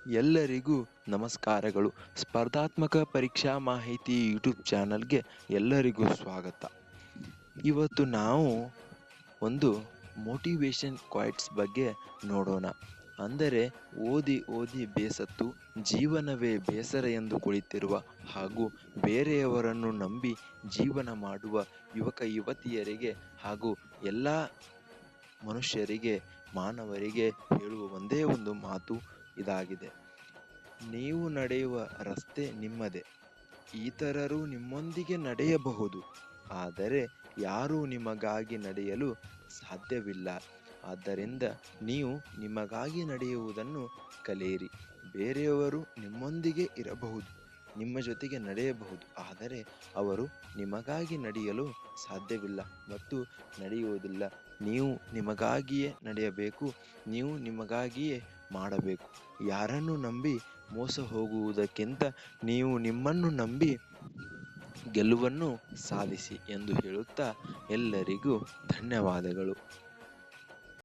ಎಲ್ಲರಿಗೂ ನಮಸ್ಕಾರಗಳು. ಸ್ಪರ್ಧಾತ್ಮಕ ಪರೀಕ್ಷಾ ಮಾಹಿತಿ ಯೂಟ್ಯೂಬ್ ಚಾನಲ್ಗೆ ಎಲ್ಲರಿಗೂ ಸ್ವಾಗತ. ಇವತ್ತು ನಾವು ಒಂದು ಮೋಟಿವೇಶನ್ ಕ್ವಾಟ್ಸ್ ಬಗ್ಗೆ ನೋಡೋಣ. ಅಂದರೆ ಓದಿ ಓದಿ ಬೇಸತ್ತು ಜೀವನವೇ ಬೇಸರ ಎಂದು ಕುಳಿತಿರುವ ಹಾಗೂ ಬೇರೆಯವರನ್ನು ನಂಬಿ ಜೀವನ ಮಾಡುವ ಯುವಕ ಯುವತಿಯರಿಗೆ ಹಾಗೂ ಎಲ್ಲ ಮನುಷ್ಯರಿಗೆ ಮಾನವರಿಗೆ ಹೇಳುವ ಒಂದೇ ಒಂದು ಮಾತು ಇದಾಗಿದೆ: ನೀವು ನಡೆಯುವ ರಸ್ತೆ ನಿಮ್ಮದೇ, ಇತರರು ನಿಮ್ಮೊಂದಿಗೆ ನಡೆಯಬಹುದು, ಆದರೆ ಯಾರೂ ನಿಮಗಾಗಿ ನಡೆಯಲು ಸಾಧ್ಯವಿಲ್ಲ. ಆದ್ದರಿಂದ ನೀವು ನಿಮಗಾಗಿ ನಡೆಯುವುದನ್ನು ಕಲಿಯಿರಿ. ಬೇರೆಯವರು ನಿಮ್ಮೊಂದಿಗೆ ಇರಬಹುದು, ನಿಮ್ಮ ಜೊತೆಗೆ ನಡೆಯಬಹುದು, ಆದರೆ ಅವರು ನಿಮಗಾಗಿ ನಡೆಯಲು ಸಾಧ್ಯವಿಲ್ಲ ಮತ್ತು ನಡೆಯುವುದಿಲ್ಲ. ನೀವು ನಿಮಗಾಗಿಯೇ ನಡೆಯಬೇಕು, ನೀವು ನಿಮಗಾಗಿಯೇ ಮಾಡಬೇಕು. ಯಾರನ್ನು ನಂಬಿ ಮೋಸ ಹೋಗುವುದಕ್ಕಿಂತ ನೀವು ನಿಮ್ಮನ್ನು ನಂಬಿ ಗೆಲುವನ್ನು ಸಾಧಿಸಿ ಎಂದು ಹೇಳುತ್ತಾ ಎಲ್ಲರಿಗೂ ಧನ್ಯವಾದಗಳು.